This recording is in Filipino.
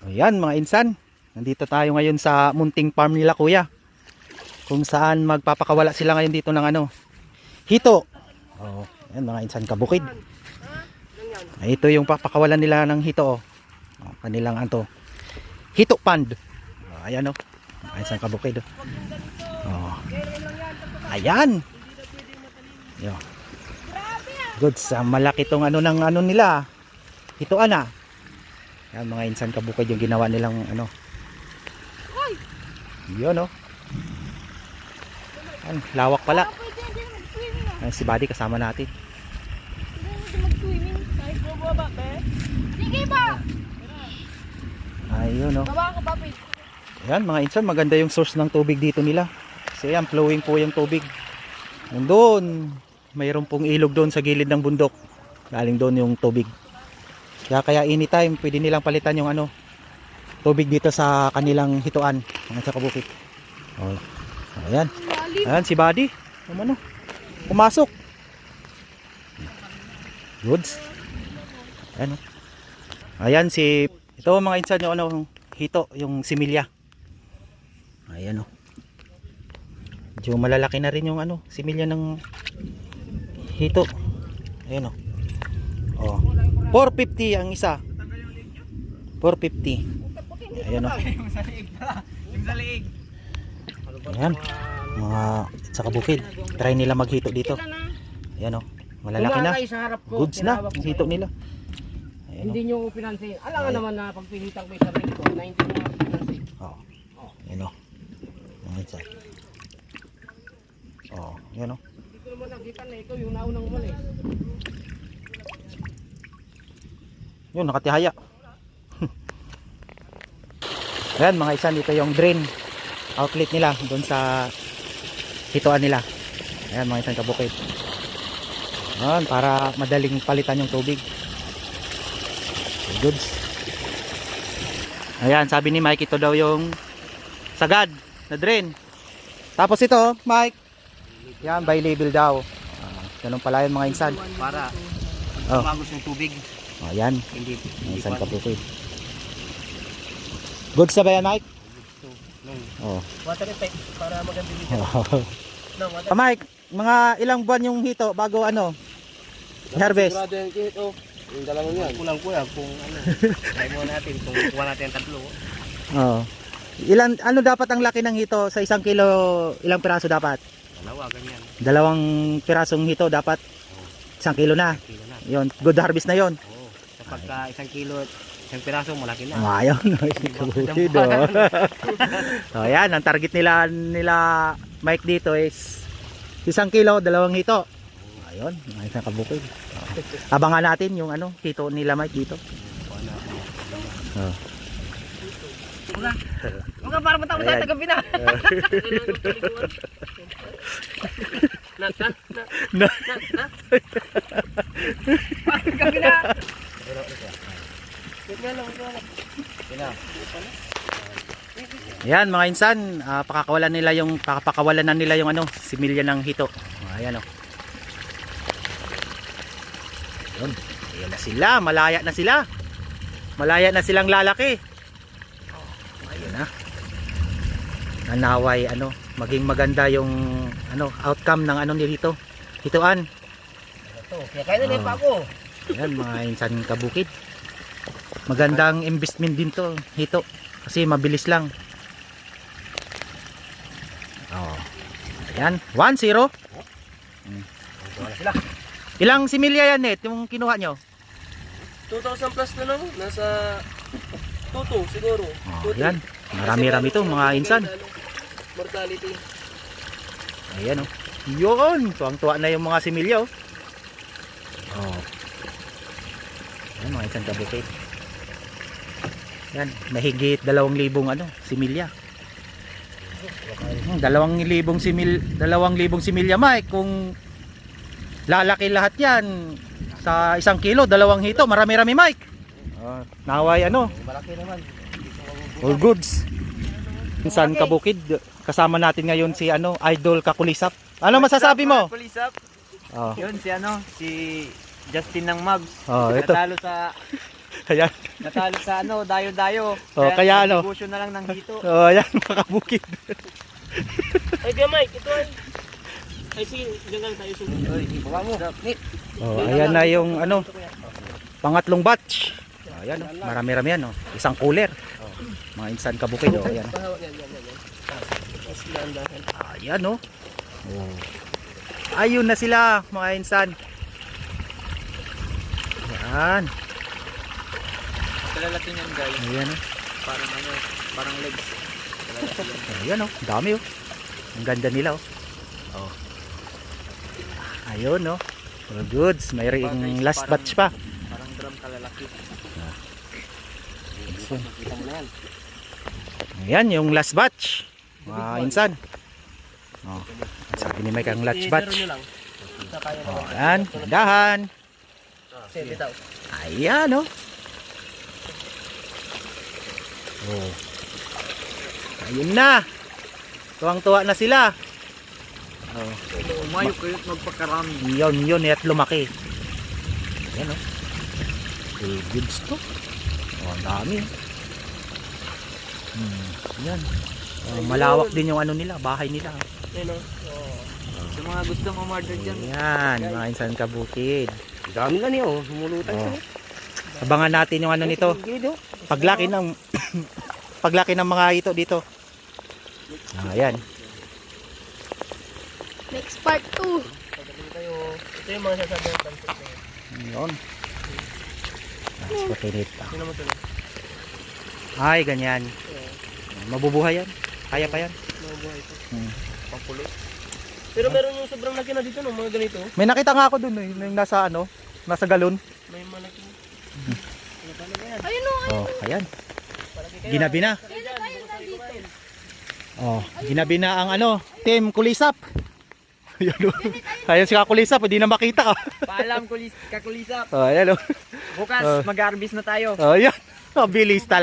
Ayan mga insan, nandito tayo ngayon sa munting farm nila kuya, kung saan magpapakawala sila ngayon dito ng ano, hito. Oh, ayan mga insan kabukid. Ito yung papakawalan nila ng hito. Oh, kanilang anto, hito pond. Oh, ayan oh, mga insan kabukid. Oh, ayan. Yo. Good, sa malaki tong ano ng ano nila, hitoan ah. Yan mga insan kabukid yung ginawa nilang ano. Yun oh. Yan, lawak pala. Yan, si Buddy kasama natin. Ayun oh. Yan mga insan, maganda yung source ng tubig dito nila. Kasi yan, flowing po yung tubig. Doon, mayroon pong ilog doon sa gilid ng bundok. Galing doon yung tubig. Kaya anytime pwede nilang palitan yung ano, tubig dito sa kanilang hituan, mga sa kabukid. Oh. Ayan. Ayan si Buddy. Ano? Pumasok. Goods. Ayan. Ayan si ito mga insan yung ano, hito, yung similya. Ayan oh. Medyo malalaki na rin yung ano, similya ng hito. Ayan oh. Oh. 450 ang isa. 450. Ayan o. Ayan. Mga sa kabukid. Try nila maghito dito. Ayan o. Malalaki na. Goods na. Ang hito nila. Ayan, hindi nyo pinansin. Alam nga naman na pagpilitan ko yung sarili ko, 19 mo pinansin. Oo. Ayan o. Ayan o. Ayan o. Hindi ko naman nakita na ito yung naunang umalis. Yun, nakatihaya. Ayan mga isan, ito yung drain outlet nila doon sa hituan nila. Ayan mga isan kabukid. Ayan, para madaling palitan yung tubig. Goods. Ayan, sabi ni Mike, ito daw yung sagad na drain. Tapos ito, Mike, yan, by label daw. Ganun pala yun mga insan. Para magus yung tubig. Oh, yan. Hindi Isang kabukid. Goods na ba yan, Mike? Oh. Water effect para maganda dito. No, water. Mike, mga ilang buwan yung hito bago ano? Harvest. Sigurado yung ito. Yung dalawang yan. Kulang-kulang kung ano. Try mo natin kung kuha natin tatlo. Oh. Ilan ano dapat ang laki ng hito sa 1 kilo, ilang piraso dapat? Dalawa ganyan. 2 pirasong hito dapat 1 kilo na. Yon, good harvest na yon. Pagka 1 kilo, 1 piraso, malaki na. Ayun, kabukid oh. So yan, ang target nila Mike dito is 1 kilo, 2 hito. Ayun, isang kabukid. Abangan natin yung ano, hito nila Mike dito. Oh. Huwag para matapos tayo tagabi na. Tagabi na. Ayan mga insan, pakakawalan na nila yung ano, similya ng hito. Ayan oh. Ayun, ayan na sila, malaya na sila. Malaya na silang lalaki. Ayun na. Nanaway ano, maging maganda yung ano, outcome ng ano nito. Hituan. Kaya kaya na pa ako. Ayan mga insan kabukid. Magandang investment din to, hito. Kasi mabilis lang. Oh. Ayan, 1-0. Ilang similya yan net yung kinuha nyo? 2,000 plus na lang. Nasa 2,2 siguro. Oh, ayan, marami-rami to mga insan. Mortality. Ayan oh. Yun, tuwang-tuwa na yung mga similya oh. Oh. Ayan mga insan kabukid. Yan, mahigit 2,000 ano, similya. 2,000 similya Mike, kung lalaki lahat yan sa 1 kilo, 2 hito, marami-rami Mike. Naway ano, Malaki naman. all goods. Insan kabukid, kasama natin ngayon si ano, Idol Kakulisap. Ano masasabi mo? Kulisap. Oh. Yun si ano, si Justin ng Mavs. Oh, ito. Natalo sa Ayan. Natalo sa ano, dayo-dayo. Oh, kaya ano? negosyo na lang ng hito. Oh, ayan, mga kabukid. Ay, kaya Mike, ito ay. Ay, sige, dyan lang tayo sumunod. Oy, baba mo. Nit. Oh, ayan na yung ano, pangatlong batch. Ayan, oh, marami-rami yan, oh. Isang cooler. Mga insan kabukid, oh, ayan. Bahawak yan. Tapos dahan-dahan. Ayan, oh. Oh. Ayun na sila, mga insan. Ayan. Kalalaki niyan guys. Ayan, oh. Parang ano, parang legs. Ayan, oh. Dami, oh. Ang ganda nila, oh. Oh. Ayun, oh. All goods. Mayroong last batch pa. Parang drum kalalaki. Nakita mo na yan. Ayan, yung last batch. Mga insan. Oh. Sabi ni Mike ang last batch. Zero nyo lang. Sa kaya Oh, ayan. Dahan. Sige, bitaw. Ayan, oh. Oh. Ayun na. Tuwang-tuwa na sila. Oh. Umayo kayo at magpakarami. Yun at lumaki. Ayan, oh. Hey, goods to. Oh, ang dami. Ayan. Oh, malawak din yung ano nila, bahay nila. Ayun o. Sa mga gustong umorder dyan. Ayan, mga insan kabukid. Dami na niyo, humulutan Oh. siya. Abangan natin yung ano nito. Paglaki ng paglaki ng mga ito dito. Ayan. Next part 2. Pagdating kayo, ito yung mga sasabi ng pancit na yun. Ayun. Patinit pa. Sino mo ito na? Ay, ganyan. Mabubuhay yan. Kaya pa yan. Mabuhay ito. Papulo. Pero meron yung sobrang laki na dito, no? Mga ganito. May nakita nga ako dun eh. Yung nasa ano, nasa galon. May malaki. Ano talaga yan? Ayun o. Oh, ayan. Palagi kayo. Ginabi na. Ayun na tayo na dito. Oh, ginabi na ang ano, Team Kulisap. Ayan, oh. Ayan si Kakulisap, hindi na makita. Paalam kakulisap. Oh, ayan, oh. Bukas Oh. mag-harvest na tayo. Oh, ayan. Mabilis talaga.